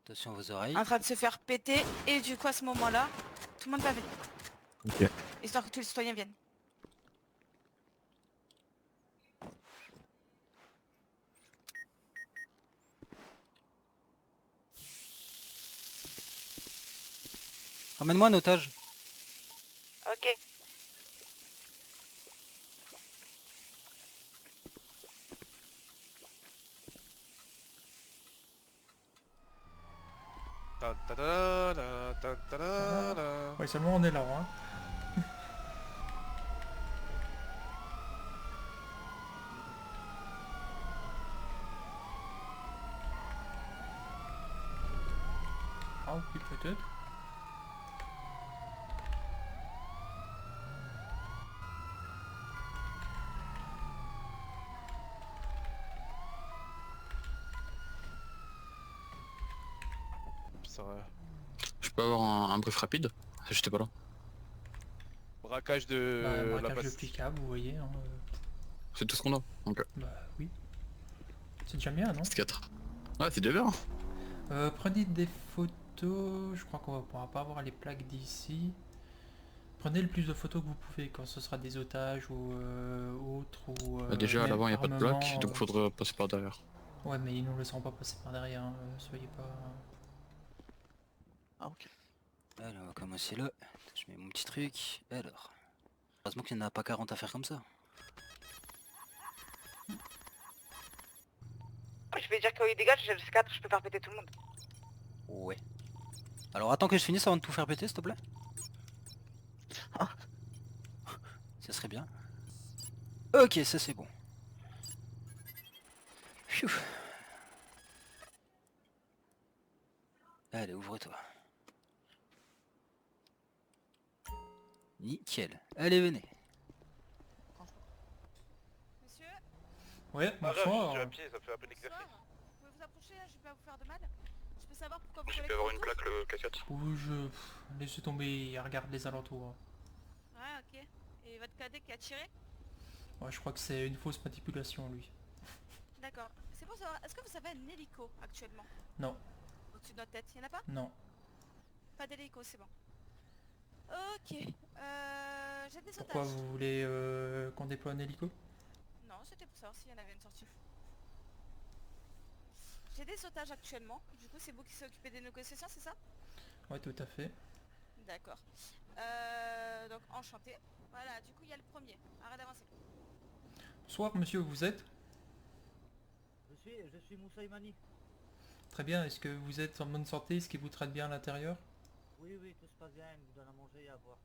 Attention à vos oreilles. en train de se faire péter. Et du coup, à ce moment-là, tout le monde va venir. Ok. Histoire que tous les citoyens viennent. Ramène-moi un otage. Ok. Ouais, seulement on est là, hein. Ah oui, peut-être. Ça va. Je peux avoir un brief rapide? J'étais pas là. Braquage Bah, de la braquage de Bastille. pick-up, vous voyez. Hein, C'est tout ce qu'on a. Ok. bah oui. C'est déjà bien, non? C'est 4. Ouais, c'est déjà bien. Prenez des photos. Je crois qu'on ne pourra pas avoir les plaques d'ici. Prenez le plus de photos que vous pouvez quand ce sera des otages ou autres ou Bah, déjà à même l'avant il n'y a pas de armement, plaque, donc faudrait passer par derrière. Ouais, mais ils nous laisseront pas passer par derrière, hein, soyez pas... Ah ok. Allez, on va commencer là. Je mets mon petit truc. Alors. Heureusement qu'il n'y en a pas 40 à faire comme ça. Je vais dire qu'il dégage, j'ai le C4, je peux faire péter tout le monde. Ouais. Alors attends que je finisse avant de tout faire péter, s'il te plaît. Ah. Ça serait bien. Ok, ça c'est bon. Pfiou. Allez, ouvre-toi. Nickel. Allez, venez. Monsieur, Ouais, Ah, bonsoir. je suis à pied, ça fait un peu d'exercice. bonsoir. Vous pouvez vous approcher, là, je vais pas vous faire de mal. Je peux savoir pourquoi vous J'ai collez pu avoir une autour? plaque le K4. Ou laissez tomber et regarde les alentours. Ouais, ok. Et votre cadet qui a tiré? Ouais, je crois que c'est une fausse manipulation, lui. D'accord. C'est pour savoir, est-ce que vous avez un hélico actuellement? Non, Au-dessus de notre tête, y'en a pas? non. Pas d'hélico, c'est bon. Ok. J'ai des Pourquoi otages. vous voulez qu'on déploie un hélico? Non, c'était pour savoir s'il y en avait une sortie. J'ai des otages actuellement. Du coup, c'est vous qui s'occupez des négociations, c'est ça? Ouais, tout à fait. D'accord. Donc, enchanté. Voilà, du coup, il y a le premier. Arrête d'avancer. Bonsoir, monsieur, vous êtes? Je suis Moussa Imani. Très bien, est-ce que vous êtes en bonne santé? Est-ce qu'il vous traite bien à l'intérieur? Oui, oui, tout se passe bien, il nous donne à manger et à boire.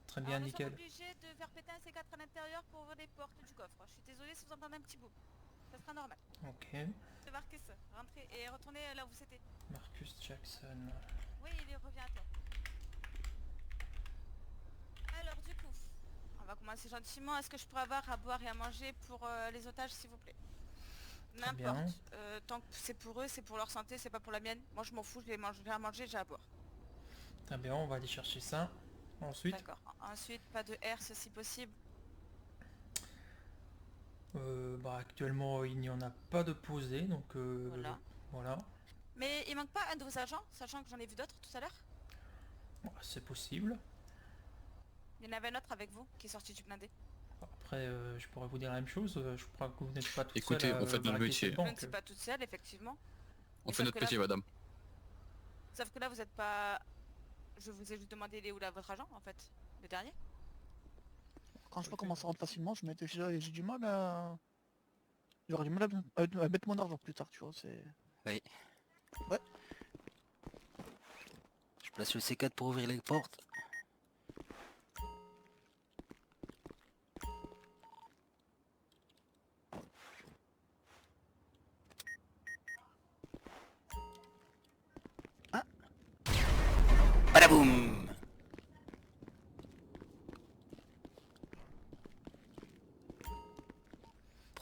Très bien, Alors, nous sommes nickel. obligés de faire péter un C4 à l'intérieur pour ouvrir les portes du coffre. Je suis désolée si vous entendez un petit bout. Ça sera normal. Ok. Marcus, rentrez et retournez là où vous étiez. Marcus Jackson. Oui, il revient à toi. Alors, du coup, on va commencer gentiment. Est-ce que je pourrais avoir à boire et à manger pour les otages, s'il vous plaît? Très bien. N'importe. Tant que c'est pour eux, c'est pour leur santé, c'est pas pour la mienne. Moi, je m'en fous, j'ai à manger, j'ai à boire. Très bien, on va aller chercher ça. Ensuite, D'accord. Ensuite, pas de herse si possible. bah, actuellement, il n'y en a pas de posé, donc Voilà. voilà. Mais il manque pas un de vos agents, sachant que j'en ai vu d'autres tout à l'heure. Bon, c'est possible. Il y en avait un autre avec vous qui est sorti du blindé. Après, je pourrais vous dire la même chose. Je crois que vous n'êtes pas tout Écoutez, seul à on fait notre braquer métier. cette Je ne banque. suis pas toute seule, effectivement. On Mais fait sauf notre que là, métier, madame. Sauf que là, vous êtes pas... Je vous ai juste demandé il est où là votre agent, en fait. Le dernier. Quand je vois comment ça rentre facilement, j'ai du mal à... J'aurais du mal à mettre mon argent plus tard, tu vois, c'est... Oui. Ouais. Je place le C4 pour ouvrir les portes. Ah. Badaboum.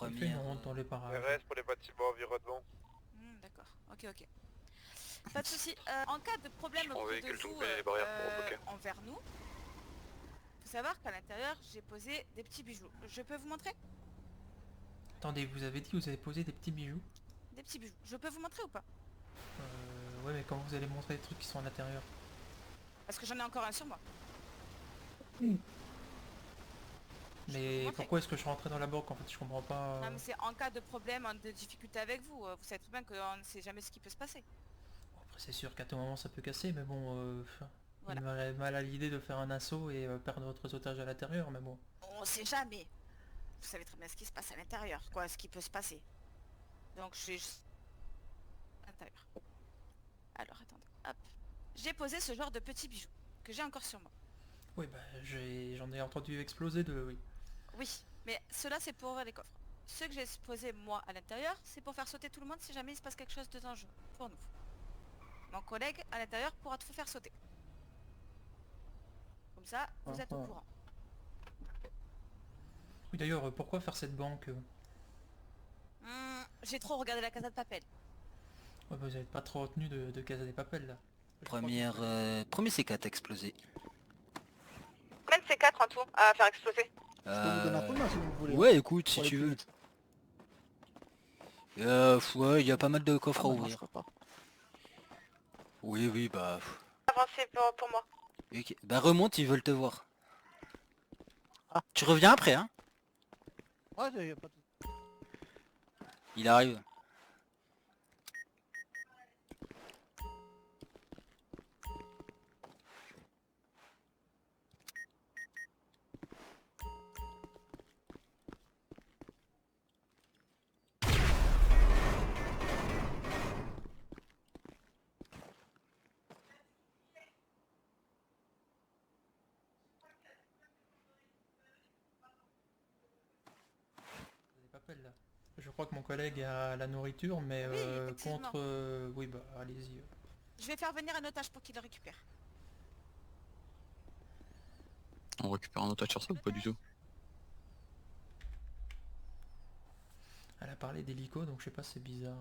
On fait Première. une ronde dans les parages. RS pour les bâtiments environnement. D'accord. Ok, ok. Pas de soucis. En cas de problème Je prends auprès de véhicule, vous tomber les barrières pour bloquer. envers nous, faut savoir qu'à l'intérieur, j'ai posé des petits bijoux. Je peux vous montrer? Attendez, vous avez dit que vous avez posé des petits bijoux? Des petits bijoux. Je peux vous montrer ou pas? Ouais, mais comment vous allez montrer les trucs qui sont à l'intérieur? Parce que j'en ai encore un sur moi. Mais montrer. pourquoi est-ce que je rentrais dans la banque en fait? Je comprends pas. Non mais c'est en cas de problème, de difficulté avec vous. Vous savez très bien qu'on ne sait jamais ce qui peut se passer. Après, c'est sûr qu'à tout moment ça peut casser, mais bon, Voilà. il m'aurait mal à l'idée de faire un assaut et perdre votre otage à l'intérieur, mais bon. On sait jamais. Vous savez très bien ce qui se passe à l'intérieur, quoi, ce qui peut se passer. Donc je suis juste à l'intérieur. Alors attendez, hop. J'ai posé ce genre de petits bijoux que j'ai encore sur moi. Oui, bah j'en ai entendu exploser de... Oui. Oui, mais cela c'est pour les coffres. Ceux que j'ai posés moi à l'intérieur, c'est pour faire sauter tout le monde si jamais il se passe quelque chose de dangereux pour nous. Mon collègue à l'intérieur pourra tout faire sauter. Comme ça, vous êtes au courant. Oui, d'ailleurs, pourquoi faire cette banque? J'ai trop regardé la Casa de Papel. Ouais, bah, vous n'êtes pas trop retenu de Casa des Papel là. Premier C4 explosé. Combien de C4 en tout à faire exploser? Je peux vous donner un coup de main si vous voulez. Ouais, écoute, si Pour aller tu plus veux. vite. Ouais, il y a pas mal de coffres Ah, à bah, non, ouvrir. je ferai pas. Oui, bah... Avancez pour moi. Ok. Bah remonte, ils veulent te voir. Ah. Tu reviens après, hein? Ouais, y a pas de... Il arrive. Casa des Papel là. Je crois que mon collègue a la nourriture, mais Oui, effectivement. contre... Oui, bah allez-y. Je vais faire venir un otage pour qu'il le récupère. On récupère un otage sur ça ou pas du tout? Elle a parlé d'hélico, donc je sais pas, c'est bizarre.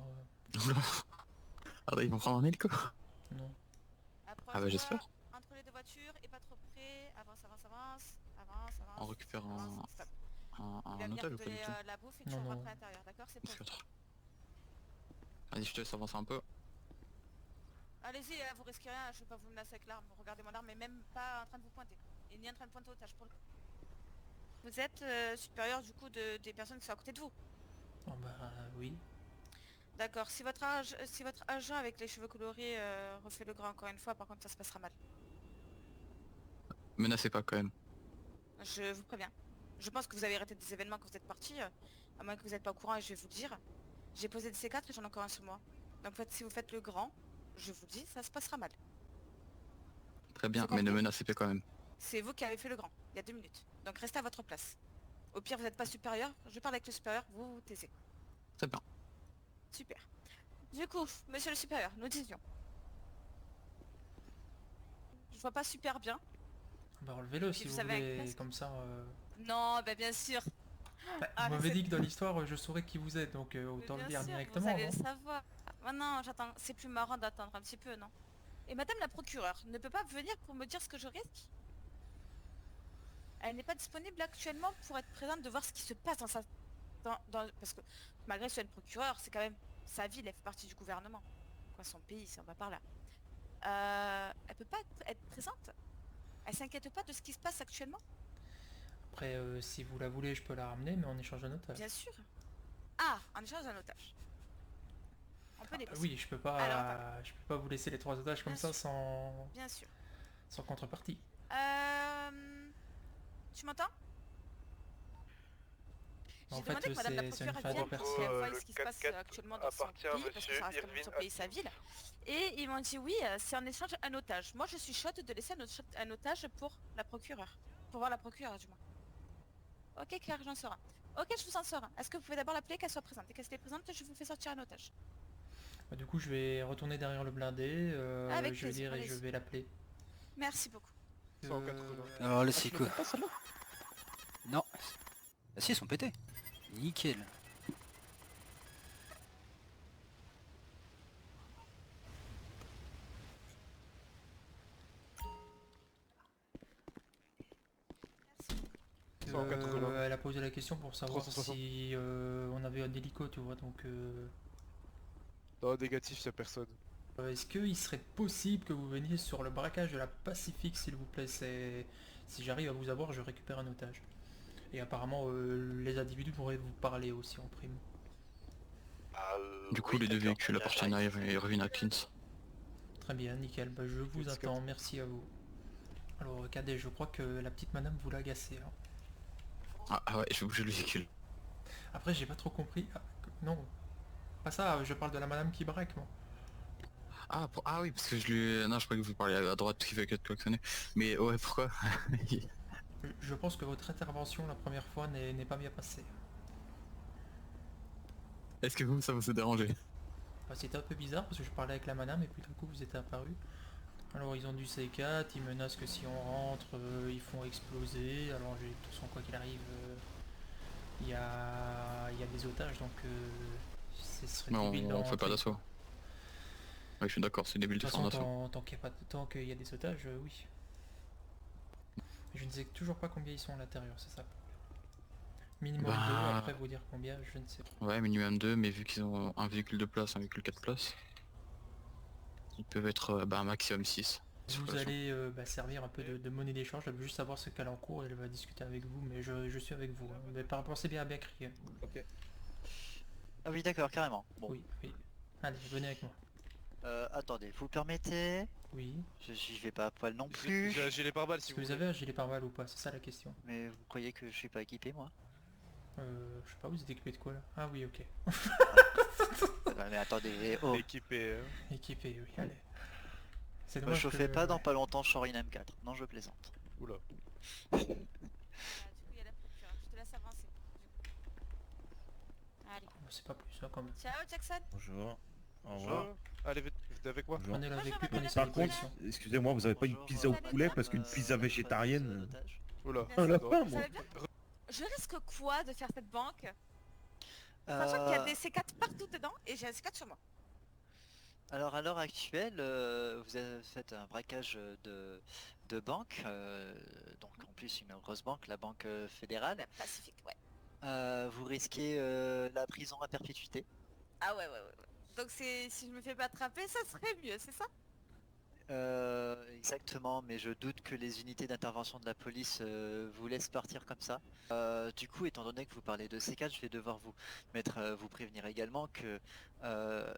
Ah bah ils vont prendre un hélico. Non. Approche-toi Ah bah j'espère. entre les deux voitures et pas trop près. Avance, avance, avance. Avance, avance. On récupère avance, stop. Il va un venir otage te ou pas du donner tout? la bouffe et tu Non, rentres non. à l'intérieur, d'accord? C'est Parce pour que- Vas-y, je te laisse avancer un peu. Allez-y, vous risquez rien, je vais pas vous menacer avec l'arme. Regardez mon arme, mais même pas en train de vous pointer. Et ni en train de pointer au otage pour le coup. Vous êtes supérieur du coup des personnes qui sont à côté de vous. Oh, bah oui. D'accord, si votre agent avec les cheveux colorés refait le grand encore une fois, par contre ça se passera mal. Menacez pas quand même. Je vous préviens. Je pense que vous avez arrêté des événements quand vous êtes parti, à moins que vous n'êtes pas au courant et je vais vous le dire. J'ai posé des C4 et j'en ai encore un sur moi. Donc en fait, si vous faites le grand, je vous le dis, ça se passera mal. Très bien, C'est mais ne compris. menacez pas quand même. C'est vous qui avez fait le grand, il y a 2 minutes. Donc restez à votre place. Au pire, vous n'êtes pas supérieur, je parle avec le supérieur, vous vous taisez. Très bien. Super. Du coup, monsieur le supérieur, nous disions. Je vois pas super bien. Bah relevez-le si vous vous savez un voulez, casque comme ça... Non, bah bien sûr. Bah, Ah, vous là, m'avez c'est- dit que dans l'histoire je saurais qui vous êtes, donc Mais autant le bien dire sûr, directement, vous allez non? le savoir. Maintenant, j'attends. C'est plus marrant d'attendre un petit peu, non? Et madame la procureure ne peut pas venir pour me dire ce que je risque? Elle n'est pas disponible actuellement pour être présente de voir ce qui se passe dans sa... Parce que malgré que ce soit une procureure, c'est quand même sa ville, elle fait partie du gouvernement. Quoi, son pays, si on va par là. Elle peut pas être présente? Elle s'inquiète pas de ce qui se passe actuellement? Après, si vous la voulez, je peux la ramener, mais en échange d'un otage. Bien sûr. Ah, en échange d'un otage. On peut négocier. Oui, je peux pas vous laisser les 3 otages comme Bien ça sûr. sans Bien sûr. contrepartie. Tu m'entends? En J'ai fait, demandé que madame la c'est une procureure fin de vienne pour qu'elle personne. voie le ce qui se passe 4x4 actuellement dans son appartient à pays, parce que monsieur ça reste quand même Irvin son pays, sa ville. Et ils m'ont dit oui, c'est en échange un otage. Moi je suis chaude de laisser un otage pour la procureure. Pour voir la procureure du moins. Ok Claire, j'en sors un. Ok, je vous en sors un. Est-ce que vous pouvez d'abord l'appeler, qu'elle soit présente? Et qu'elle soit présente, je vous fais sortir un otage. Bah, du coup, je vais retourner derrière le blindé, Avec je vais plaisir, dire et je allez-y. vais l'appeler. Merci beaucoup. 180. Alors le Ah, tu psycho. le fais pas, celle-là? Non. Ah si, ils sont pétés. Nickel. Merci. 180. Elle a posé la question pour savoir 360. si on avait un hélico, tu vois, donc... Non, négatif, y'a personne. Est-ce qu'il serait possible que vous veniez sur le braquage de la Pacifique, s'il vous plaît? Si j'arrive à vous avoir, je récupère un otage. Et apparemment, les individus pourraient vous parler aussi en prime. Du coup, les deux véhicules appartiennent à Irvine Atkins. Très bien, nickel. Bah, je vous Let's go. attends, merci à vous. Alors, Cadet, je crois que la petite madame vous l'a agacé. Ah ouais, je vais bouger le véhicule. Après, j'ai pas trop compris. Ah, non, pas ça, je parle de la madame qui braque, moi. Ah oui, parce que je lui... Non, je croyais que vous parliez à droite qui fait être klaxonné. Mais ouais, pourquoi? Je pense que votre intervention la première fois n'est pas bien passée. Est-ce que vous, ça vous a dérangé? Enfin, c'était un peu bizarre parce que je parlais avec la madame et puis d'un coup vous êtes apparu. Alors ils ont du C4, ils menacent que si on rentre, ils font exploser. Alors de toute façon, quoi qu'il arrive, il y a des otages, donc ce serait Mais débile on fait pas d'entrer. d'assaut. Oui, je suis d'accord, c'est débile De de toute faire un façon, assaut. tant qu'il y a des otages, oui. Je ne sais toujours pas combien ils sont à l'intérieur, c'est ça. Minimum 2, Bah, après vous dire combien, je ne sais pas. Ouais, minimum 2, mais vu qu'ils ont un véhicule de place, un véhicule 4 places, ils peuvent être un maximum 6. Vous allez servir un peu de monnaie d'échange, elle veut juste savoir ce qu'elle a en cours et elle va discuter avec vous, mais je suis avec vous. Hein. Mais par rapport, c'est bien crié. Ah oui, d'accord, carrément. Bon, Oui, oui. Allez, venez avec moi. attendez, vous permettez? Oui. J'y vais pas à poil non J'ai plus. un gilet pare-balles si Est-ce vous que vous voulez. avez un gilet pare-balles ou pas? C'est ça la question. Mais vous croyez que je suis pas équipé, moi? Je sais pas, vous êtes équipé de quoi là? Ah oui, ok. Mais attendez, oh, Équipé, hein. Équipé, oui, allez. C'est me dommage chauffez que- pas, dans ouais. pas longtemps je sors une M4. Non, je plaisante. Oula. Ah, du coup, il y a la procureure. Je te laisse avancer. Allez. C'est pas plus, hein, quand même. Ciao, Jackson. Bonjour. Au revoir. Bonjour. Allez, venez avec moi. Bonjour. Prenez-le avec Bonjour, lui, prenez madame. sa Par contre, disposition. excusez-moi, vous avez pas une Bonjour, pizza au allez, poulet bien. parce qu'une pizza végétarienne. Oula. Ah, la Non. fin, Vous moi. allez bien? Je risque quoi de faire cette banque? Sachant qu'il y a des C4 partout dedans et j'ai un C4 sur moi. Alors à l'heure actuelle, vous avez fait un braquage de banque, donc en plus une grosse banque, la banque fédérale. La Pacifique, ouais. Vous risquez la prison à perpétuité. Ah ouais. Donc si je me fais pas attraper, ça serait mieux, c'est ça? Exactement, mais je doute que les unités d'intervention de la police vous laissent partir comme ça. Du coup, étant donné que vous parlez de C4, je vais devoir vous prévenir également que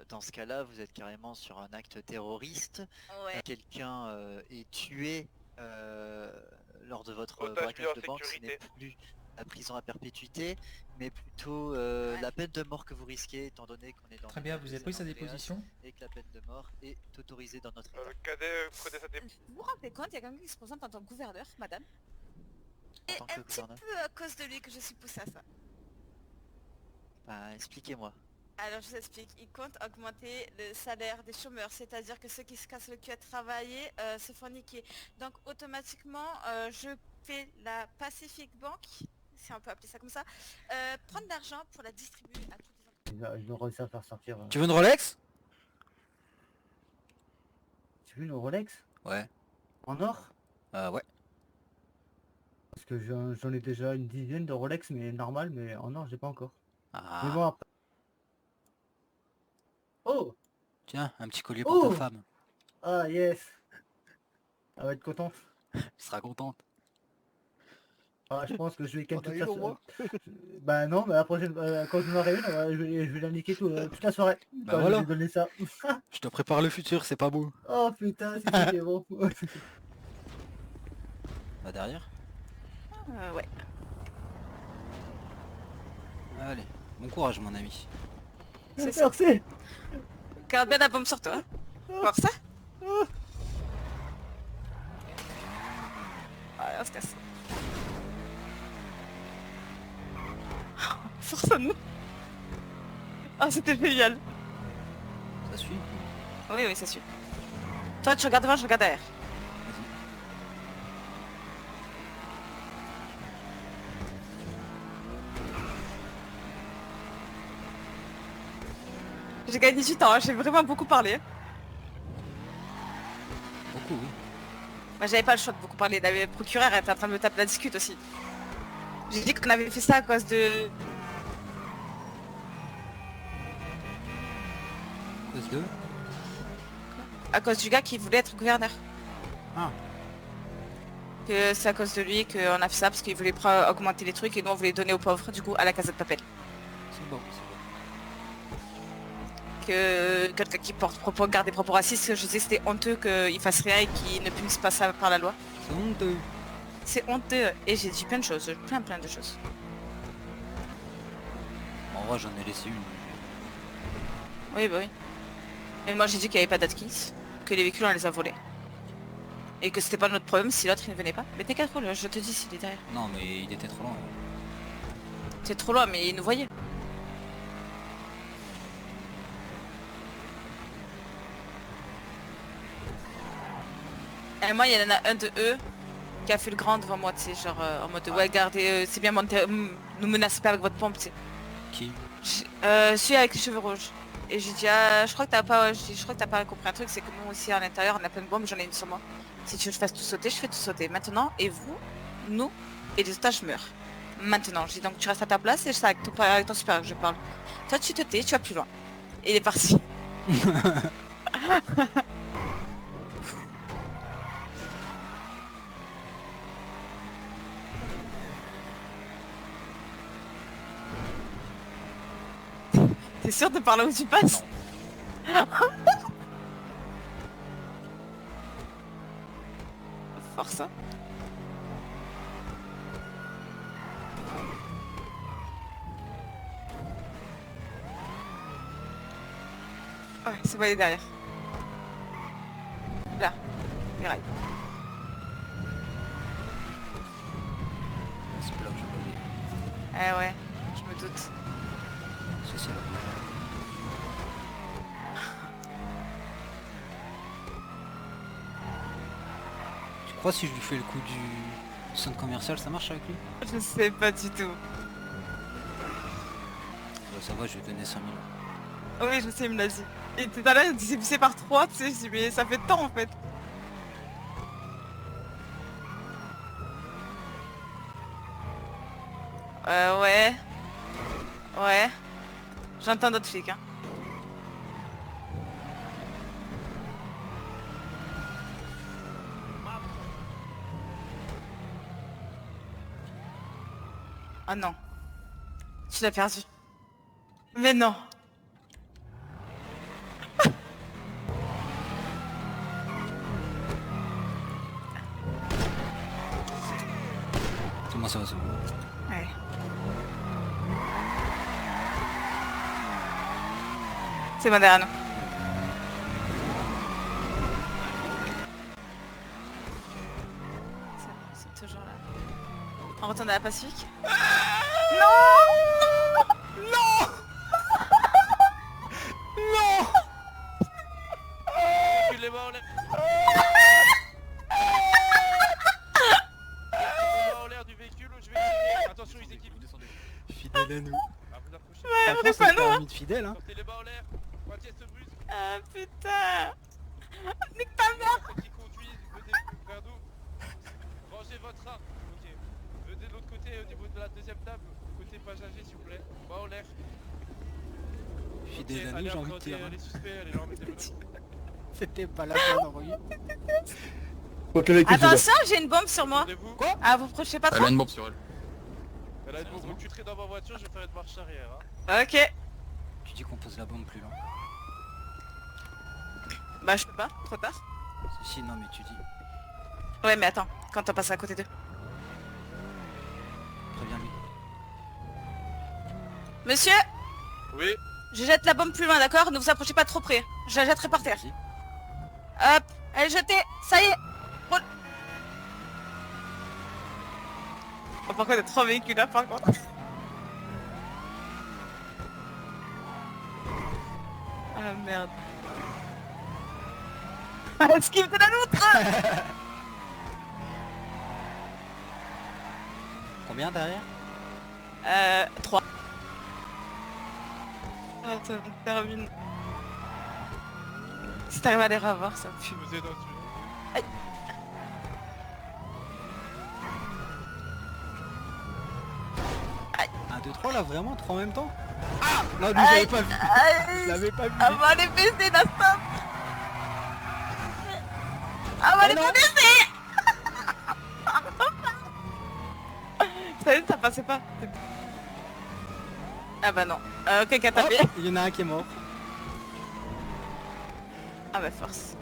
dans ce cas-là, vous êtes carrément sur un acte terroriste. Ouais. Quelqu'un est tué lors de votre Otage mis braquage en de banque, ce n'est sécurité. plus la prison à perpétuité, mais plutôt la peine de mort que vous risquez, étant donné qu'on est dans Très le bien, cadre vous des avez pris sa Andreas déposition? et que la peine de mort est autorisée dans notre état. Cadet, prenez sa dép... Vous vous rendez compte, il y a quelqu'un qui se présente en tant que gouverneur, madame? En Et tant un que petit gouverneur. peu à cause de lui que je suis poussée à ça. Bah, expliquez-moi. Alors je vous explique, il compte augmenter le salaire des chômeurs, c'est-à-dire que ceux qui se cassent le cul à travailler se font niquer. Donc automatiquement, je fais la Pacific Bank, si on peut appeler ça comme ça, prendre l'argent pour la distribuer à toutes les entreprises. Je dois réussir à faire sortir. Tu veux une Rolex? Tu veux une Rolex? Ouais. En or? Ouais. Parce que j'en ai déjà une dizaine de Rolex, mais normal, mais en or, j'ai pas encore. Mais Ah. bon, après. Oh! Tiens, un petit collier pour Oh ta femme. Ah, yes! Elle va être contente. Elle sera contente. Ah, je pense que je vais quand On a même eu toute au la moins. Bah non, mais la prochaine, quand je m'aurai une, je vais la niquer toute la soirée. Bah Quand voilà. Je vais donner ça. Je te prépare le futur, c'est pas beau. Oh putain, c'est bon. Bah derrière. Ouais. Allez, bon courage mon ami. C'est ça. Merci. Garde bien la bombe sur toi. Voir ça? Allez, on se casse. Force à nous. Ah, c'était génial. Ça suit. Oui, ça suit. Toi, tu regardes devant, je regarde derrière. J'ai gagné du temps, hein, j'ai vraiment beaucoup parlé. Beaucoup, oui. Moi j'avais pas le choix de beaucoup parler, la procureure elle était en train de me taper la discute aussi. J'ai dit qu'on avait fait ça à cause de... cause de... À cause du gars qui voulait être gouverneur. Ah. Que c'est à cause de lui qu'on a fait ça parce qu'il voulait augmenter les trucs et nous on voulait donner aux pauvres du coup à la Casa de Papel. C'est beau, c'est beau. Que quelqu'un qui garde des propos racistes, je disais c'était honteux qu'il fasse rien et qu'il ne punisse pas ça par la loi. C'est honteux. C'est honteux et j'ai dit plein de choses, plein de choses. En vrai, j'en ai laissé une. Oui bah oui. Mais moi j'ai dit qu'il n'y avait pas d'Atkins, que les véhicules on les a volés. Et que c'était pas notre problème si l'autre il ne venait pas. Mais t'inquiète trop, je te dis s'il est derrière. Non, mais il était trop loin. C'est trop loin mais il nous voyait. Et moi il y en a un de eux qui a fait le grand devant moi, tu sais, genre en mode ouais gardez, c'est bien nous menacez pas avec votre pompe, tu sais. Qui? Celui avec les cheveux rouges. Et j'ai dit ah, je crois que t'as pas compris un truc, c'est que nous aussi à l'intérieur on a plein de bombes, j'en ai une sur moi. Si tu veux que je fasse tout sauter, je fais tout sauter. Maintenant, et vous, nous, et les otages meurent. Maintenant, j'ai dit donc tu restes à ta place et c'est avec ton supérieur que je parle. Toi tu te tais, tu vas plus loin. Et il est parti. T'es sûr de par là où tu passes? Force hein. Ouais, c'est pas aller derrière. Là, les rails. C'est là où je peux aller. Eh ouais, je me doute. Ça, c'est là. Tu crois si je lui fais le coup du centre commercial, ça marche avec lui? Je sais pas du tout. Ça va, je vais donner 5000. Oui, je sais, il me l'a dit. Et tout à l'heure, il disait poussé par 3, tu sais, je dis mais ça fait tant en fait. Ouais. Ouais. J'entends d'autres flics, hein. Ah non. Tu l'as perdu. Mais non. C'est bon, ça va, c'est bon. Ouais. C'est bon derrière nous. C'est toujours là. On retourne à la Pacifique. Les mains en l'air. Les mains en l'air du véhicule où je vais tirer. Attention les équipes. Fidèle à nous. Ah, vous approchez. Ouais, on est pas nous, hein. De fidèle, hein. Sortez les mains en l'air. Poitiers se brusque. Ah putain. Nique ta mère. Ceux qui conduisent, venez vers nous. Rangez votre arme. Ok. Venez de l'autre côté au niveau de la deuxième table. Côté passager s'il vous plaît. Mains en l'air. Fidèle à nous, Allez, j'ai envie de appréhendez, dire. les suspects, allez leur mettez le nom. C'était pas la bonne envoyée. Attention, j'ai une bombe sur moi. Attendez-vous. Ah, vous approchez pas Elle trop. a une bombe sur elle. Elle a une bombe, vous chuterez dans ma voiture, je vais faire une marche arrière. Hein. Ok. Tu dis qu'on pose la bombe plus loin. Bah je peux pas, trop tard. Si, non mais tu dis. Ouais mais attends, quand t'as passé à côté d'eux. Préviens-lui. Monsieur, Oui. je jette la bombe plus loin, d'accord? Ne vous approchez pas trop près. Je la jetterai par terre. Vas-y. Hop, elle est jetée, ça y est. Roule. Oh, par contre, il y a 3 véhicules là par contre. Ah merde. Esquive de la loutre. Combien derrière? 3. Ah, ça me termine. Si t'arrives à les revoir, ça me fume. Vous êtes dans le tuyau. 1, 2, 3 là, vraiment? 3 en même temps? Non, lui, je l'avais pas vu. Je l'avais pas vu. Ah bah les baisers, la stop. Ah bah les baisers. Salut, ça passait pas. Ah bah non. Quelqu'un t'a tapé. Hop, il y en a un qui est mort. Ah bah force.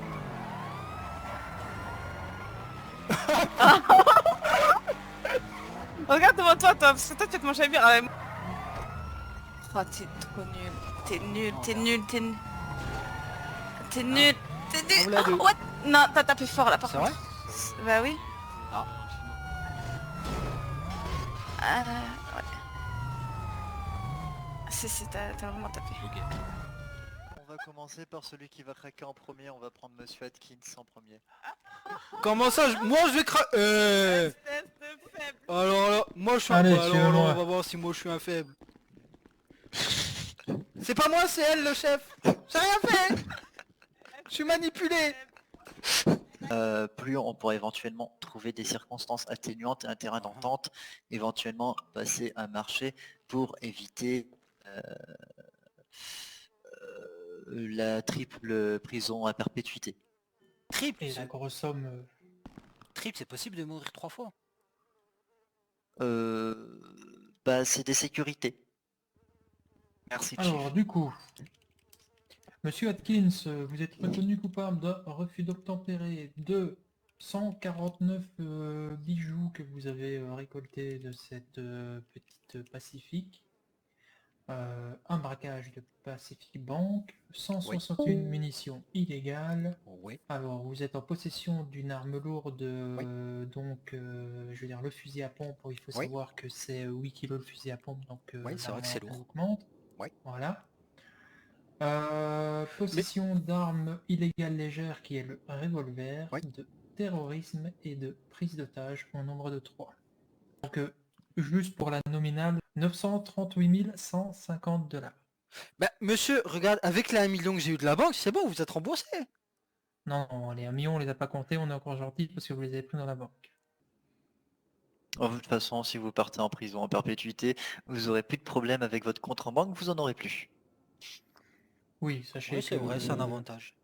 Regarde devant toi, parce que toi tu vas te manger la bière. Oh t'es trop nul. T'es nul, t'es nul, t'es nul. T'es nul, t'es On nul. l'a deux. What? Non, t'as tapé fort là par C'est contre. vrai? Bah oui. Ah. Ouais. Si, t'as vraiment tapé. Ok. On va commencer par celui qui va craquer en premier, on va prendre Monsieur Atkins en premier. Comment ça, moi je vais Espèce de faible. Alors là, moi je suis Allez, un... Alors là, suivez-moi. on va voir si moi je suis un faible. C'est pas moi, c'est elle le chef. J'ai rien fait. Je suis manipulé. Plus on pourra éventuellement trouver des circonstances atténuantes et un terrain d'entente, éventuellement passer un marché pour éviter la triple prison à perpétuité. Triple, Et la grosse somme... triple, c'est possible de mourir 3 fois. Bah c'est des sécurités. Merci Chief. Alors, du coup, Monsieur Atkins, vous êtes reconnu coupable de refus d'obtempérer de 149 bijoux que vous avez récoltés de cette petite Pacifique, un braquage de Pacific Bank, 161 munitions illégales. Oui. Alors, vous êtes en possession d'une arme lourde, donc, je veux dire, le fusil à pompe, il faut Oui. savoir que c'est 8 kilos le fusil à pompe, donc Oui, c'est vrai que c'est l'arme lourd. augmente. Oui. Voilà. Possession d'armes illégales légères qui est le revolver, Oui. de terrorisme et de prise d'otage en nombre de 3. Donc juste pour la nominale, 938 150 $. Bah monsieur, regarde, avec les 1 million que j'ai eu de la banque, c'est bon, vous êtes remboursé. Non, les 1 million on les a pas comptés, on est encore gentil parce que vous les avez pris dans la banque. De toute façon, si vous partez en prison en perpétuité, vous aurez plus de problème avec votre compte en banque, vous en aurez plus. Oui, sachez Oui, c'est que vrai, c'est un avantage.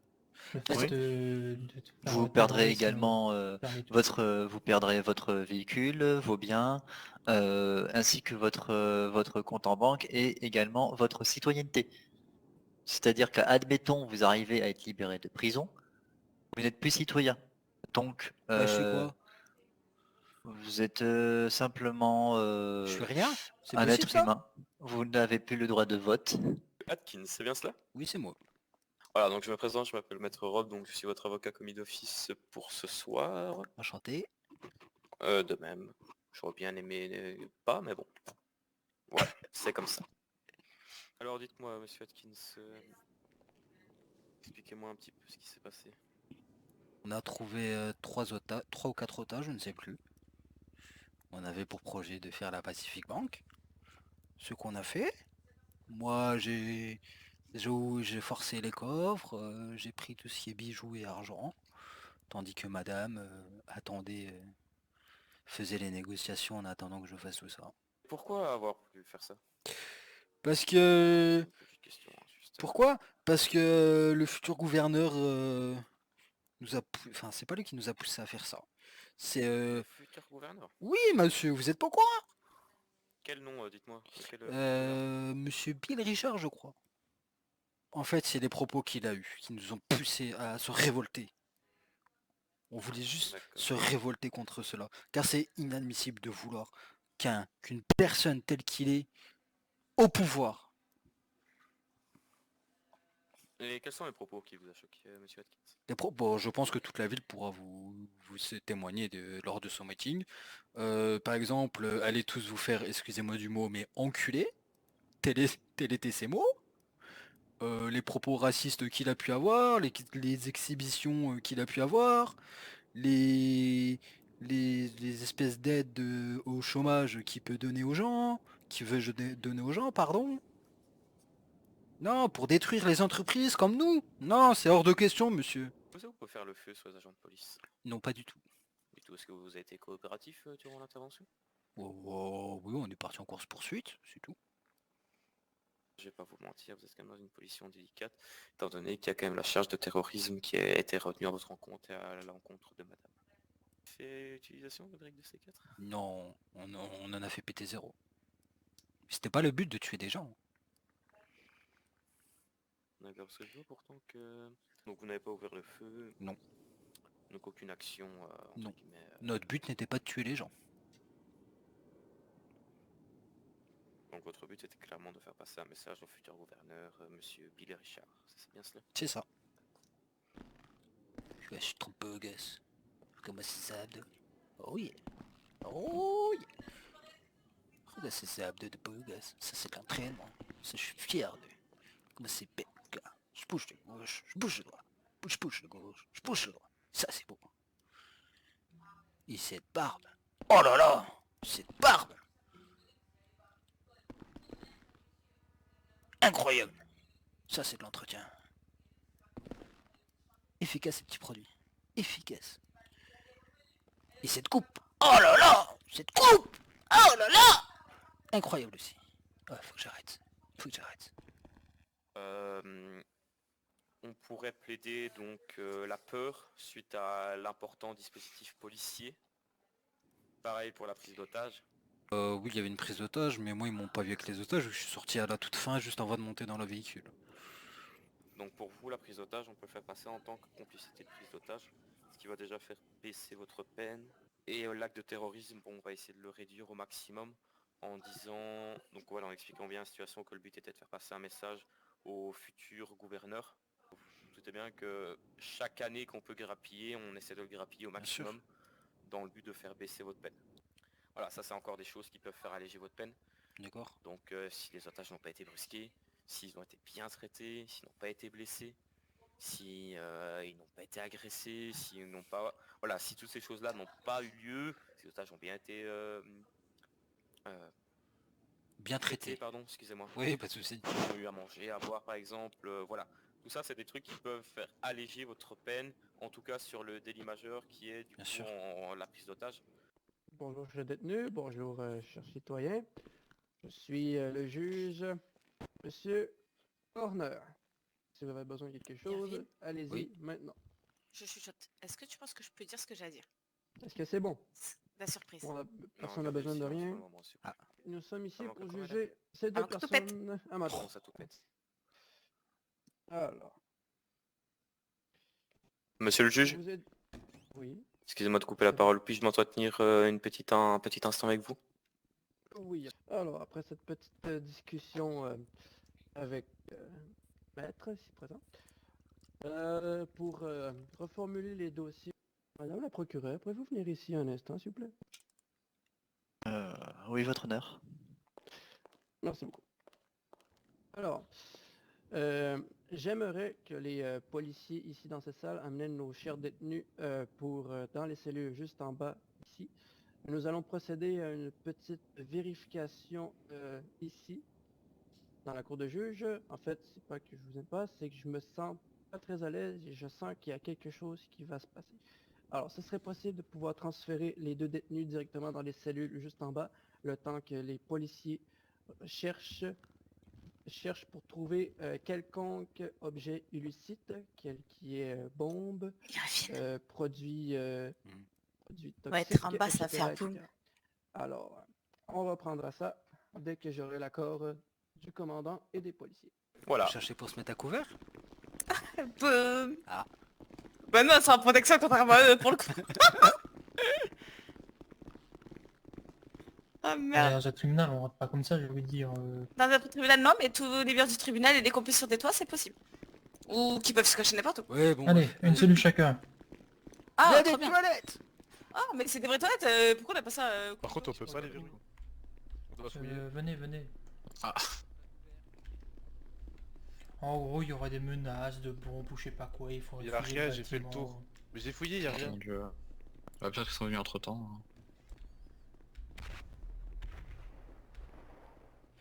le fait Oui. de faire Vous le perdrez terrorisme, également permet tout. vous perdrez votre véhicule, vos biens, ainsi que votre compte en banque et également votre citoyenneté. C'est-à-dire qu'admettons vous arrivez à être libéré de prison, vous n'êtes plus citoyen. Donc Bah je suis quoi? vous êtes simplement Je suis rien? C'est un possible être ça? humain. Vous n'avez plus le droit de vote. Atkins, c'est bien cela? Oui, c'est moi. Voilà, donc je me présente, je m'appelle Maître Rob, donc je suis votre avocat commis d'office pour ce soir. Enchanté. De même, j'aurais bien aimé pas, mais bon. Ouais, c'est comme ça. Alors dites-moi, monsieur Atkins, expliquez-moi un petit peu ce qui s'est passé. On a trouvé 3 ou 4 otages, je ne sais plus. On avait pour projet de faire la Pacific Bank. Ce qu'on a fait. Moi, j'ai forcé les coffres, j'ai pris tout ce qui est bijoux et argent. Tandis que madame attendait, faisait les négociations en attendant que je fasse tout ça. Pourquoi avoir voulu faire ça? Parce que... Petite question, hein, juste. Pourquoi? Parce que le futur gouverneur nous a... Enfin, c'est pas lui qui nous a poussé à faire ça. C'est... Le futur gouverneur? Oui, monsieur, vous êtes pas au courant? Quel nom, dites-moi? Monsieur Bill Richard, je crois. En fait, c'est les propos qu'il a eus qui nous ont poussé à se révolter. On voulait juste se révolter contre cela. Car c'est inadmissible de vouloir qu'une personne telle qu'il est au pouvoir. Et quels sont les propos qui vous a choqué, monsieur Atkins? Bon, je pense que toute la ville pourra vous témoigner lors de son meeting. Par exemple, allez tous vous faire, excusez-moi du mot, mais enculer. Tel était ses mots. Les propos racistes qu'il a pu avoir, les exhibitions qu'il a pu avoir, les espèces d'aides au chômage qu'il peut donner aux gens, qu'il veut donner aux gens, pardon. Non, pour détruire les entreprises comme nous. Non, c'est hors de question, monsieur. Vous pouvez faire le feu sur les agents de police? Non, pas du tout. Du tout, est-ce que vous avez été coopératif durant l'intervention? Oui, on est parti en course-poursuite, c'est tout. Je vais pas vous mentir, vous êtes quand même dans une position délicate, étant donné qu'il y a quand même la charge de terrorisme qui a été retenue à votre encontre et à l'encontre de madame. Fait utilisation de règle de C4? Non, on en a fait péter 0. C'était pas le but de tuer des gens. D'accord, parce que je vois pourtant que... Donc vous n'avez pas ouvert le feu? Non. Donc aucune action, entre Non. guillemets, Notre but n'était pas de tuer les gens. Donc votre but était clairement de faire passer un message au futur gouverneur, monsieur Bill Richard. C'est bien cela? C'est ça. Je suis trop beau gosse. Comment c'est ça, abdos? Oh yeah. Oh yeah. Regarde ces abdos de beau gosse. Ça c'est de l'entraînement. Ça je suis fier de. Comment c'est bête, gars. Je bouge de gauche, je bouge de droite. Je bouge de gauche, je bouge de droite. Ça c'est beau. Et cette barbe. Oh là là. Cette barbe. Incroyable. Ça c'est de l'entretien. Efficace ces petits produits. Efficace. Et cette coupe. Oh là là. Cette coupe. Oh là là. Incroyable aussi. Ouais, faut que j'arrête. Faut que j'arrête. On pourrait plaider donc la peur suite à l'important dispositif policier. Pareil pour la prise d'otage. Oui, il y avait une prise d'otage, mais moi ils m'ont pas vu avec les otages, je suis sorti à la toute fin juste avant de monter dans le véhicule. Donc pour vous, la prise d'otage, on peut le faire passer en tant que complicité de prise d'otage, ce qui va déjà faire baisser votre peine. Et l'acte de terrorisme, bon, on va essayer de le réduire au maximum en disant, donc voilà, en expliquant bien la situation, que le but était de faire passer un message au futur gouverneur. Vous vous doutez bien que chaque année qu'on peut grappiller, on essaie de le grappiller au maximum dans le but de faire baisser votre peine. Voilà, ça c'est encore des choses qui peuvent faire alléger votre peine. D'accord. Donc si les otages n'ont pas été brusqués, s'ils ont été bien traités, s'ils n'ont pas été blessés, si ils n'ont pas été agressés, s'ils n'ont pas... Voilà, si toutes ces choses-là n'ont pas eu lieu, si les otages ont bien été... bien traités. Pardon, excusez-moi. Oui, pas de souci. Ils ont eu à manger, à boire par exemple, voilà. Tout ça c'est des trucs qui peuvent faire alléger votre peine, en tout cas sur le délit majeur qui est du coup la prise d'otage. Bonjour, cher détenu. Bonjour, cher citoyen. Je suis le juge, monsieur Horner. Si vous avez besoin de quelque chose, allez-y maintenant. Je chuchote. Est-ce que tu penses que je peux dire ce que j'ai à dire? Est-ce que c'est bon? La surprise. Personne n'a besoin de rien. Nous sommes ici pour juger ces deux personnes à ma droite. Alors. Monsieur le juge? Oui. Excusez-moi de couper la parole, puis-je m'entretenir un petit instant avec vous? Oui. Alors, après cette petite discussion avec maître, ici présent, pour reformuler les dossiers, madame la procureure, pouvez-vous venir ici un instant, s'il vous plaît? Oui, votre honneur. Merci beaucoup. Alors, j'aimerais que les policiers ici dans cette salle amènent nos chers détenus dans les cellules juste en bas ici. Nous allons procéder à une petite vérification ici, dans la cour de juge. En fait, c'est pas que je vous aime pas, c'est que je me sens pas très à l'aise et je sens qu'il y a quelque chose qui va se passer. Alors, ce serait possible de pouvoir transférer les deux détenus directement dans les cellules juste en bas, le temps que les policiers cherchent pour trouver quelconque objet illicite, qui est bombe, produit toxique, va être en bas, ça etc., va faire boum. etc. Alors, on reprendra ça dès que j'aurai l'accord du commandant et des policiers. Voilà. Vous cherchez pour se mettre à couvert? Boum. Ah. Bah non, c'est en protection contrairement à eux pour le coup. Ah merde. Dans un tribunal, on rentre pas comme ça, je vais dire. Dans un tribunal, non, mais tous les murs du tribunal et les complices sur des toits, c'est possible. Ou qui peuvent se cacher n'importe où. Ouais, bon. Allez, une cellule chacun. Ah, Il y a trop des bien. toilettes. Ah, mais c'est des vraies toilettes, pourquoi on a pas ça Par contre, on peut pas les verrouiller. On doit fouiller. Venez. Ah. En gros, il y aura des menaces de bombes ou je sais pas quoi, il faut... Il y a rien, j'ai fait le tour. Mais j'ai fouillé, y a rien. Mon Dieu. Bah, peut-être qu'ils sont venus entre temps.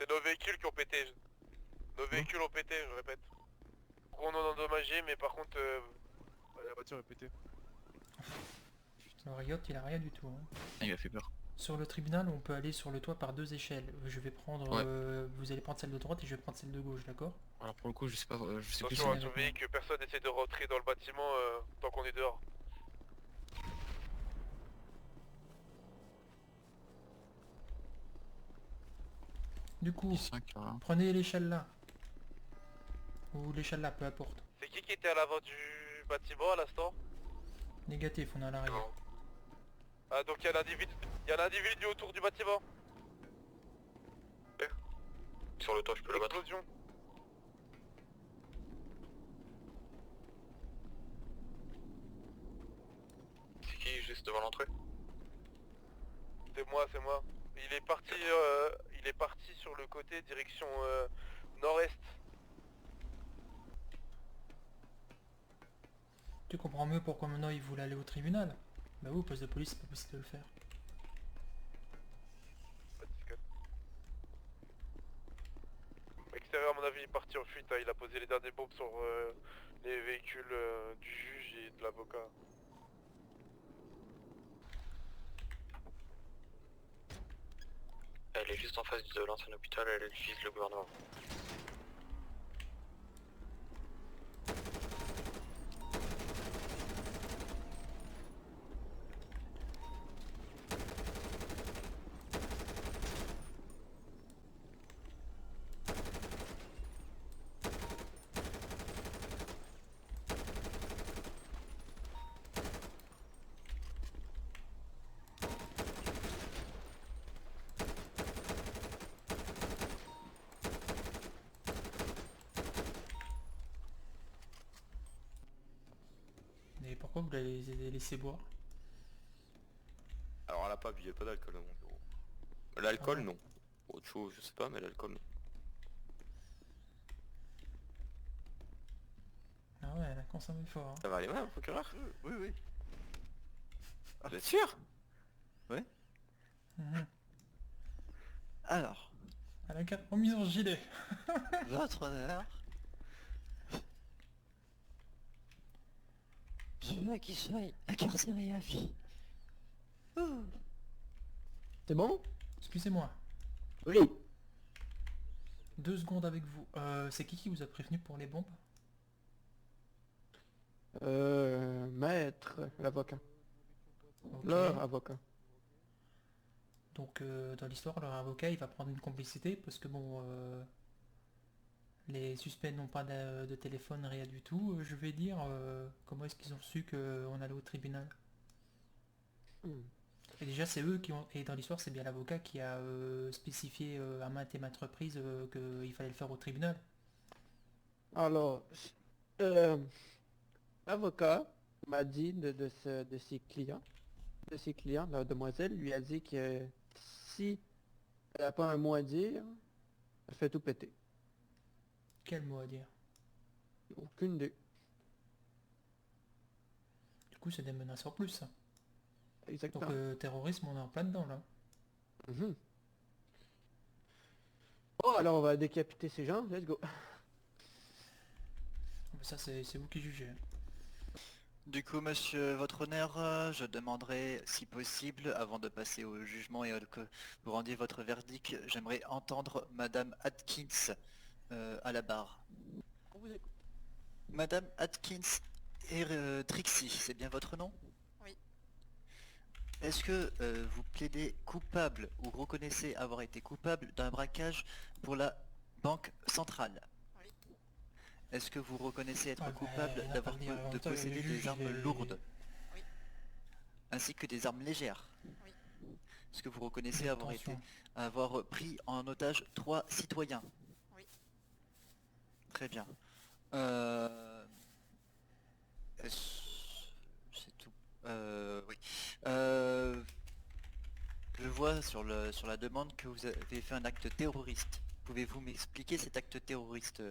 C'est nos véhicules qui ont pété. Nos véhicules ont pété, je répète. On en a endommagé, mais par contre, la voiture est pétée. Putain, Riot, il a rien du tout. Hein. Il a fait peur. Sur le tribunal, on peut aller sur le toit par 2 échelles. Je vais prendre... Ouais. vous allez prendre celle de droite et je vais prendre celle de gauche, d'accord? Alors pour le coup, je sais pas, je sais plus Attention à avec surveiller moi. que personne essaie de rentrer dans le bâtiment tant qu'on est dehors. Du coup, 5 là. prenez l'échelle là. Ou l'échelle là, peu importe. C'est qui était à l'avant du bâtiment à l'instant? Négatif, on est à l'arrière. Ah donc il y a l'individu autour du bâtiment. Sur le toit, je peux le battre. Explosion. C'est qui juste devant l'entrée? C'est moi. Il est parti sur le côté direction nord-est. Tu comprends mieux pourquoi maintenant il voulait aller au tribunal? Bah oui, au poste de police, c'est pas possible de le faire. Extérieur à mon avis il est parti en fuite, hein. Il a posé les dernières bombes sur les véhicules du juge et de l'avocat. Elle est juste en face de l'ancien hôpital, elle vise le gouvernement. Et pourquoi vous l'avez laissé boire? Alors elle a pas bu, il y a pas d'alcool dans mon bureau. L'alcool Ah bon. non. Autre chose, je sais pas, mais l'alcool non. Ah ouais, elle a consommé fort. Hein. Ça va aller mal, procureur? Oui. Vous êtes sûr? Mhm. Alors, Elle a carrément mis en gilet. votre honneur. Je veux qu'il soit incarcéré à vie. C'est bon? Excusez-moi, Oui. 2 secondes avec vous. C'est qui vous a prévenu pour les bombes? Maître, l'avocat. Ok. Leur avocat. Donc dans l'histoire, leur avocat il va prendre une complicité parce que bon, les suspects n'ont pas de téléphone, rien du tout. Je vais dire, comment est-ce qu'ils ont su qu'on allait au tribunal? Et déjà c'est eux qui ont... Et dans l'histoire c'est bien l'avocat qui a spécifié à maintes et maintes reprises qu'il fallait le faire au tribunal. Alors, l'avocat m'a dit de ses clients, la demoiselle lui a dit que si elle n'a pas un mot à dire, elle fait tout péter. Quel mot à dire? Aucune idée. Du coup c'est des menaces en plus ça. Exactement. Donc terrorisme on est en plein dedans là. Mhm. Oh, alors on va décapiter ces gens, let's go. Mais ça c'est vous qui jugez. Du coup, monsieur, votre honneur, je demanderai, si possible, avant de passer au jugement et que vous rendiez votre verdict, j'aimerais entendre Madame Atkins à la barre. On vous écoute. Madame Atkins et Trixie, c'est bien votre nom? Oui. Est-ce que vous plaidez coupable ou reconnaissez avoir été coupable d'un braquage pour la banque centrale? Oui. Est-ce que vous reconnaissez être Ah bah, coupable il a d'avoir pas dit, en de même temps, posséder le juge, des armes il est- lourdes? Oui. Ainsi que des armes légères? Oui. Est-ce que vous reconnaissez avoir Attention. avoir pris en otage 3 citoyens? Oui. Très bien. C'est tout. Oui. Je vois sur la demande que vous avez fait un acte terroriste. Pouvez-vous m'expliquer cet acte terroriste,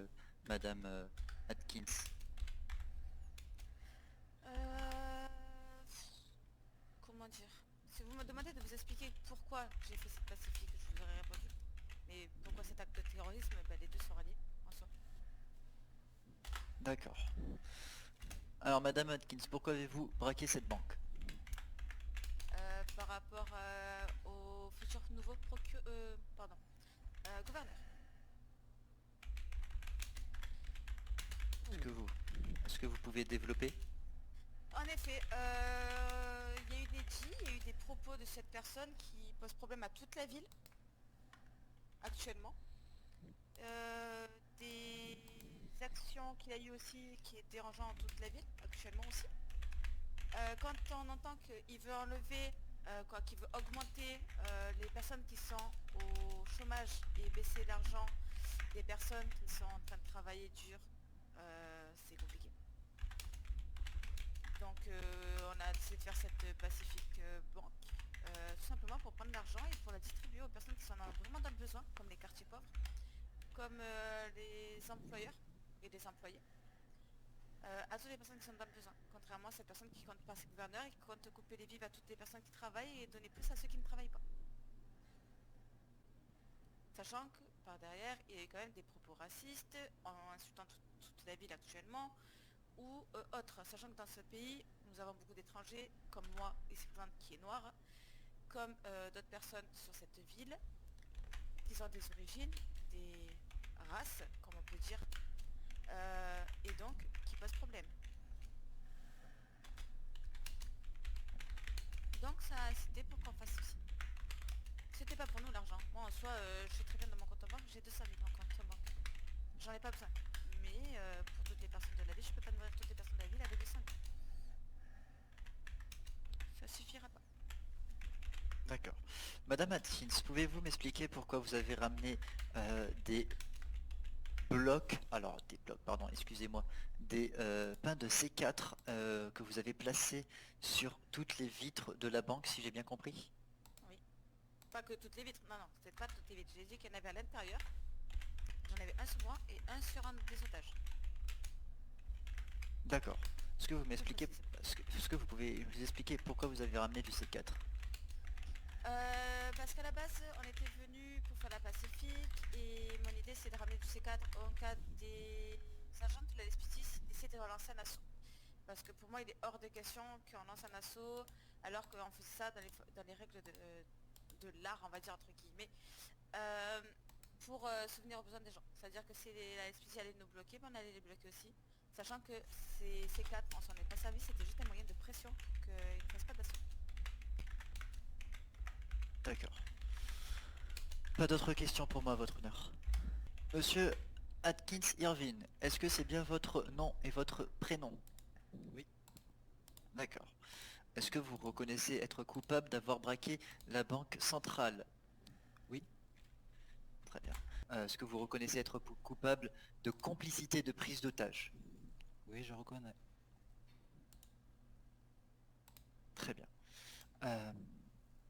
Madame Atkins? Comment dire? Si vous me demandez de vous expliquer pourquoi j'ai fait cette pacifique, je vous aurais répondu. Mais pourquoi cet acte de terrorisme, bah, les deux sont ralliés en soi. D'accord. Alors, Madame Atkins, pourquoi avez-vous braqué cette banque? Par rapport au nouveau gouverneur. Est-ce que vous pouvez développer? En effet, il y a eu des dits, il y a eu des propos de cette personne qui pose problème à toute la ville, actuellement. Des actions qu'il a eu aussi qui est dérangeant en toute la ville, actuellement aussi. Quand on entend qu'il veut enlever, qu'il veut augmenter les personnes qui sont au chômage et baisser l'argent des personnes qui sont en train de travailler dur, c'est compliqué. Donc on a décidé de faire cette Pacific Bank, tout simplement pour prendre l'argent et pour la distribuer aux personnes qui sont vraiment dans le besoin, comme les quartiers pauvres, comme les employeurs et les employés, à toutes les personnes qui sont dans le besoin, contrairement à cette personne qui compte passer gouverneur et qui compte couper les vivres à toutes les personnes qui travaillent et donner plus à ceux qui ne travaillent pas. Sachant que par derrière, il y a quand même des propos racistes en insultant toute la ville actuellement, ou autres, sachant que dans ce pays, nous avons beaucoup d'étrangers, comme moi, ici présente, qui est noire, comme d'autres personnes sur cette ville, qui ont des origines, des races, comme on peut dire, et donc qui posent problème. Donc ça a incité pour qu'on fasse ceci. C'était pas pour nous l'argent. Moi en soi, je suis très bien dans mon compte en banque, j'ai 200 000 en compte en banque. J'en ai pas besoin. Mais pour toutes les personnes de la ville, je peux pas nourrir toutes les personnes de la ville avec 200 000. Ça suffira pas. D'accord. Madame Atkins, pouvez-vous m'expliquer pourquoi vous avez ramené des blocs, pardon, excusez-moi, des pains de C4 que vous avez placés sur toutes les vitres de la banque, si j'ai bien compris? Oui. Pas que toutes les vitres, non, c'est pas toutes les vitres. J'ai dit qu'il y en avait à l'intérieur. J'en avais un sur moi et un sur un des otages. D'accord. Est-ce que vous m'expliquez, est-ce que vous pouvez nous expliquer pourquoi vous avez ramené du C4? Parce qu'à la base, on était venu pour faire la Pacifique et mon idée c'est de ramener du C4 en cas des agents de la SPT d'essayer de relancer un assaut. Parce que pour moi, il est hors de question qu'on lance un assaut alors qu'on faisait ça dans les règles de l'art, on va dire entre guillemets, pour souvenir aux besoins des gens. C'est-à-dire que si la SPT allait nous bloquer, ben on allait les bloquer aussi. Sachant que ces C4, on s'en est pas servi, c'était juste un moyen de pression qu'ils ne fassent pas d'assaut. D'accord. Pas d'autres questions pour moi, votre honneur. Monsieur Atkins Irvine, est-ce que c'est bien votre nom et votre prénom? Oui. D'accord. Est-ce que vous reconnaissez être coupable d'avoir braqué la banque centrale? Oui. Très bien. Est-ce que vous reconnaissez être coupable de complicité de prise d'otage? Oui, je reconnais. Très bien.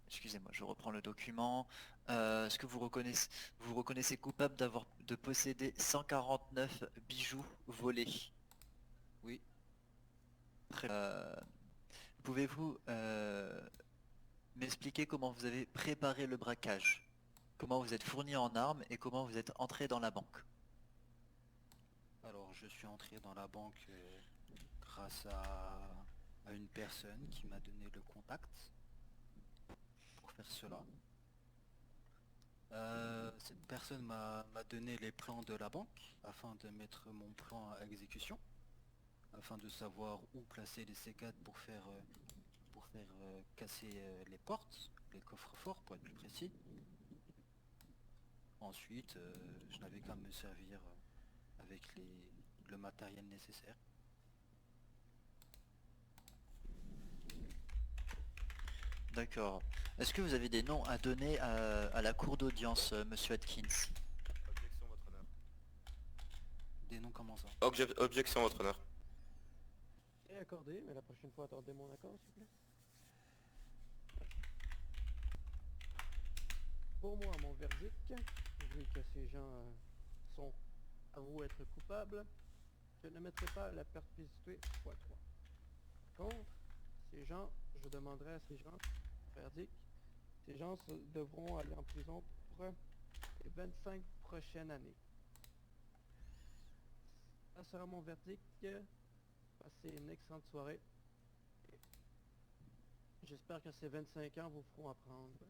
Excusez-moi, je reprends le document. Est-ce que vous reconnaissez coupable de posséder 149 bijoux volés? Oui. Très bien. Pouvez-vous m'expliquer comment vous avez préparé le braquage? Comment vous êtes fourni en armes et comment vous êtes entré dans la banque? Alors, je suis entré dans la banque grâce à une personne qui m'a donné le contact pour faire cela. Cette personne m'a donné les plans de la banque afin de mettre mon plan à exécution, afin de savoir où placer les C4 pour faire casser les portes, les coffres forts pour être plus précis. Ensuite, je n'avais qu'à me servir avec le matériel nécessaire. D'accord. Est-ce que vous avez des noms à donner à la cour d'audience, monsieur Atkins? Objection, votre honneur. Des noms comment ça? Objection, votre honneur. C'est accordé, mais la prochaine fois, attendez mon accord, s'il vous plaît. Pour moi, mon verdict, vu que ces gens sont avoués être coupables, je ne mettrai pas la perpétuité x3. Contre ces gens, je demanderai à ces gens, verdict, ces gens devront aller en prison pour les 25 prochaines années. Ça sera mon verdict. Passez une excellente soirée. J'espère que ces 25 ans vous feront apprendre